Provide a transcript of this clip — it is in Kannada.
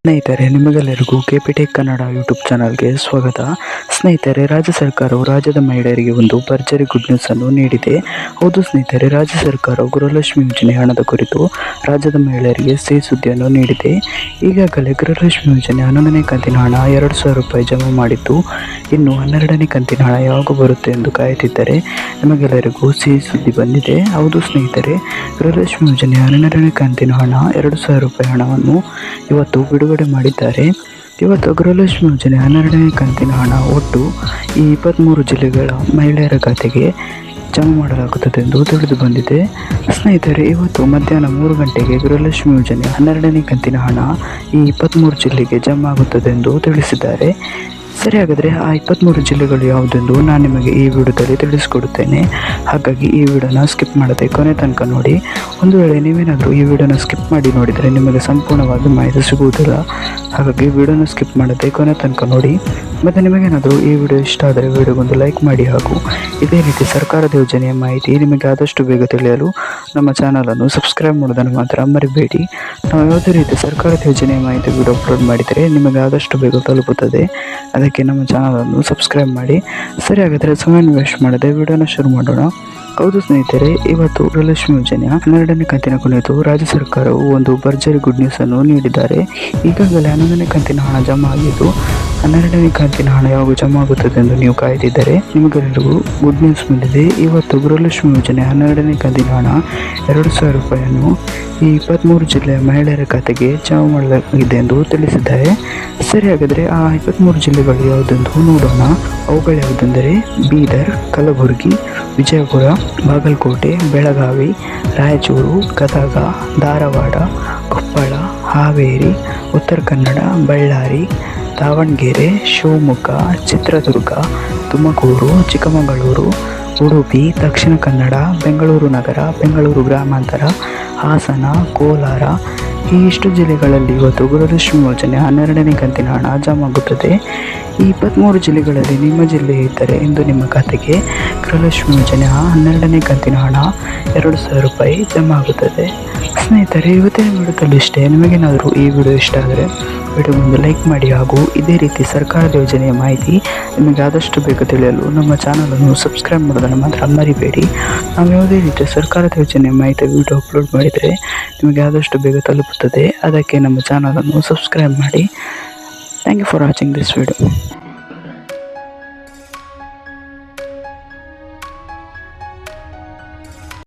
ಸ್ನೇಹಿತರೆ, ನಿಮಗೆಲ್ಲರಿಗೂ ಕೆಪಿಟೆಕ್ ಕನ್ನಡ ಯೂಟ್ಯೂಬ್ ಚಾನಲ್ಗೆ ಸ್ವಾಗತ. ಸ್ನೇಹಿತರೆ, ರಾಜ್ಯ ಸರ್ಕಾರವು ರಾಜ್ಯದ ಮಹಿಳೆಯರಿಗೆ ಒಂದು ಭರ್ಜರಿ ಗುಡ್ ನ್ಯೂಸ್ ಅನ್ನು ನೀಡಿದೆ. ಹೌದು ಸ್ನೇಹಿತರೆ, ರಾಜ್ಯ ಸರ್ಕಾರವು ಗೃಹಲಕ್ಷ್ಮಿ ಯೋಜನೆ ಹಣದ ಕುರಿತು ರಾಜ್ಯದ ಮಹಿಳೆಯರಿಗೆ ಸಿಹಿ ಸುದ್ದಿಯನ್ನು ನೀಡಿದೆ. ಈಗಾಗಲೇ ಗೃಹಲಕ್ಷ್ಮಿ ಯೋಜನೆ 11ನೇ ಕಂತಿನ ಹಣ 2,000 ರೂಪಾಯಿ ಜಮಾ ಮಾಡಿದ್ದು, ಇನ್ನು 12ನೇ ಕಂತಿನ ಹಣ ಯಾವಾಗ ಬರುತ್ತೆ ಎಂದು ಕಾಯುತ್ತಿದ್ದರೆ ನಿಮಗೆಲ್ಲರಿಗೂ ಸಿಹಿ ಸುದ್ದಿ ಬಂದಿದೆ. ಹೌದು ಸ್ನೇಹಿತರೆ, ಗೃಹಲಕ್ಷ್ಮಿ ಯೋಜನೆ 12ನೇ ಕಂತಿನ ಹಣ 2,000 ರೂಪಾಯಿ ಹಣವನ್ನು ಇವತ್ತು ಬಿಡುಗಡೆ ಮಾಡಿದ್ದಾರೆ. ಇವತ್ತು ಗೃಹಲಕ್ಷ್ಮಿ ಯೋಜನೆ 12ನೇ ಕಂತಿನ ಹಣ ಒಟ್ಟು ಈ 23 ಜಿಲ್ಲೆಗಳ ಮಹಿಳೆಯರ ಖಾತೆಗೆ ಜಮಾ ಮಾಡಲಾಗುತ್ತದೆ ಎಂದು ತಿಳಿದು ಬಂದಿದೆ. ಸ್ನೇಹಿತರೆ, ಇವತ್ತು ಮಧ್ಯಾಹ್ನ 3 ಗಂಟೆಗೆ ಗೃಹಲಕ್ಷ್ಮಿ ಯೋಜನೆ 12ನೇ ಕಂತಿನ ಹಣ ಈ 23 ಜಿಲ್ಲೆಗೆ ಜಮಾ ಆಗುತ್ತದೆ ಎಂದು ತಿಳಿಸಿದ್ದಾರೆ. ಸರಿ, ಹಾಗಾದರೆ ಆ 23 ಜಿಲ್ಲೆಗಳು ಯಾವುದೆಂದು ನಾನು ನಿಮಗೆ ಈ ವಿಡಿಯೋದಲ್ಲಿ ತಿಳಿಸ್ಕೊಡುತ್ತೇನೆ. ಹಾಗಾಗಿ ಈ ವಿಡಿಯೋನ ಸ್ಕಿಪ್ ಮಾಡದೆ ಕೊನೆ ತನಕ ನೋಡಿ. ಒಂದು ವೇಳೆ ನೀವೇನಾದರೂ ಈ ವಿಡಿಯೋನ ಸ್ಕಿಪ್ ಮಾಡಿ ನೋಡಿದರೆ ನಿಮಗೆ ಸಂಪೂರ್ಣವಾಗಿ ಮಾಹಿತಿ ಸಿಗುವುದಿಲ್ಲ. ಹಾಗಾಗಿ ವಿಡಿಯೋನ ಸ್ಕಿಪ್ ಮಾಡದೆ ಕೊನೆ ತನಕ ನೋಡಿ. ಮತ್ತು ನಿಮಗೇನಾದರೂ ಈ ವಿಡಿಯೋ ಇಷ್ಟ ಆದರೆ ವಿಡಿಯೋಗೊಂದು ಲೈಕ್ ಮಾಡಿ. ಹಾಗೂ ಇದೇ ರೀತಿ ಸರ್ಕಾರದ ಯೋಜನೆಯ ಮಾಹಿತಿ ನಿಮಗೆ ಆದಷ್ಟು ಬೇಗ ತಿಳಿಯಲು ನಮ್ಮ ಚಾನಲನ್ನು ಸಬ್ಸ್ಕ್ರೈಬ್ ಮಾಡೋದನ್ನು ಮಾತ್ರ ಮರಿಬೇಡಿ. ನಾವು ಯಾವುದೇ ರೀತಿ ಸರ್ಕಾರದ ಯೋಜನೆಯ ಮಾಹಿತಿ ವಿಡಿಯೋ ಅಪ್ಲೋಡ್ ಮಾಡಿದರೆ ನಿಮಗೆ ಆದಷ್ಟು ಬೇಗ ತಲುಪುತ್ತದೆ. ಅದಕ್ಕೆ ನಮ್ಮ ಚಾನಲನ್ನು ಸಬ್ಸ್ಕ್ರೈಬ್ ಮಾಡಿ. ಸರಿ, ಹಾಗಾದರೆ ಸಮಯ ವೇಸ್ಟ್ ಮಾಡದೆ ವಿಡಿಯೋನ ಶುರು ಮಾಡೋಣ. ಹೌದು ಸ್ನೇಹಿತರೆ, ಇವತ್ತು ಗೃಹಲಕ್ಷ್ಮಿ ಯೋಜನೆಯ 12ನೇ ಕಂತಿನ ಕುರಿತು ರಾಜ್ಯ ಸರ್ಕಾರವು ಒಂದು ಭರ್ಜರಿ ಗುಡ್ ನ್ಯೂಸ್ ಅನ್ನು ನೀಡಿದ್ದಾರೆ. ಈಗಾಗಲೇ 11ನೇ ಕಂತಿನ ಹಣ ಜಮಾ ಆಗಿದ್ದು, 12ನೇ ಕಂತಿನ ಹಣ ಯಾವಾಗ ಜಮಾ ಆಗುತ್ತದೆ ಎಂದು ನೀವು ಕಾಯ್ದಿದ್ದರೆ ನಿಮಗೆಲ್ಲರಿಗೂ ಗುಡ್ ನ್ಯೂಸ್ ಬಂದಿದೆ. ಇವತ್ತು ಗೃಹಲಕ್ಷ್ಮಿ ಯೋಜನೆ 12ನೇ ಕಂತಿನ ಹಣ 2,000 ರೂಪಾಯಿಯನ್ನು ಈ 23 ಜಿಲ್ಲೆಯ ಮಹಿಳೆಯರ ಖಾತೆಗೆ ಜಮಾ ಮಾಡಲಾಗಿದೆ ಎಂದು ತಿಳಿಸಿದ್ದಾರೆ. ಸರಿ, ಹಾಗಾದರೆ ಆ 23 ಜಿಲ್ಲೆಗಳು ಯಾವುದೆಂದು ನೋಡೋಣ. ಅವುಗಳು ಯಾವುದೆಂದರೆ ಬೀದರ್, ಕಲಬುರಗಿ, ವಿಜಯಪುರ, ಬಾಗಲಕೋಟೆ, ಬೆಳಗಾವಿ, ರಾಯಚೂರು, ಗದಗ, ಧಾರವಾಡ, ಕೊಪ್ಪಳ, ಹಾವೇರಿ, ಉತ್ತರ ಕನ್ನಡ, ಬಳ್ಳಾರಿ, ದಾವಣಗೆರೆ, ಶಿವಮೊಗ್ಗ, ಚಿತ್ರದುರ್ಗ, ತುಮಕೂರು, ಚಿಕ್ಕಮಗಳೂರು, ಉಡುಪಿ, ದಕ್ಷಿಣ ಕನ್ನಡ, ಬೆಂಗಳೂರು ನಗರ, ಬೆಂಗಳೂರು ಗ್ರಾಮಾಂತರ, ಹಾಸನ, ಕೋಲಾರ ಈ ಇಷ್ಟು ಜಿಲ್ಲೆಗಳಲ್ಲಿ ಇವತ್ತು ಗೃಹಲಕ್ಷ್ಮಿ ಯೋಜನೆ 12ನೇ ಕಂತಿನ ಹಣ ಜಮಾ ಆಗುತ್ತದೆ. ಈ 23 ಜಿಲ್ಲೆಗಳಲ್ಲಿ ನಿಮ್ಮ ಜಿಲ್ಲೆ ಇದ್ದರೆ ಇಂದು ನಿಮ್ಮ ಖಾತೆಗೆ ಗೃಹಲಕ್ಷ್ಮಿ ಯೋಜನೆ 12ನೇ ಕಂತಿನ ಹಣ 2,000 ರೂಪಾಯಿ ಜಮಾ ಆಗುತ್ತದೆ. ಸ್ನೇಹಿತರೆ, ಇವತ್ತಿನ ವಿಡಿಯೋದಲ್ಲಿ ಇಷ್ಟೇ. ನಿಮಗೇನಾದರೂ ಈ ವಿಡಿಯೋ ಇಷ್ಟ ಆದರೆ ವಿಡಿಯೋಗೊಂದು ಲೈಕ್ ಮಾಡಿ. ಹಾಗೂ ಇದೇ ರೀತಿ ಸರ್ಕಾರದ ಯೋಜನೆಯ ಮಾಹಿತಿ ನಿಮಗೆ ಆದಷ್ಟು ಬೇಗ ತಿಳಿಯಲು ನಮ್ಮ ಚಾನಲನ್ನು ಸಬ್ಸ್ಕ್ರೈಬ್ ಮಾಡೋದನ್ನು ಮಾತ್ರ ಮರಿಬೇಡಿ. ನಾವು ಯಾವುದೇ ರೀತಿಯ ಸರ್ಕಾರದ ಯೋಜನೆಯ ಮಾಹಿತಿ ವಿಡಿಯೋ ಅಪ್ಲೋಡ್ ಮಾಡಿದರೆ ನಿಮಗೆ ಆದಷ್ಟು ಬೇಗ ತಲುಪುತ್ತದೆ. ಅದಕ್ಕೆ ನಮ್ಮ ಚಾನಲನ್ನು ಸಬ್ಸ್ಕ್ರೈಬ್ ಮಾಡಿ. Thank you for watching this video.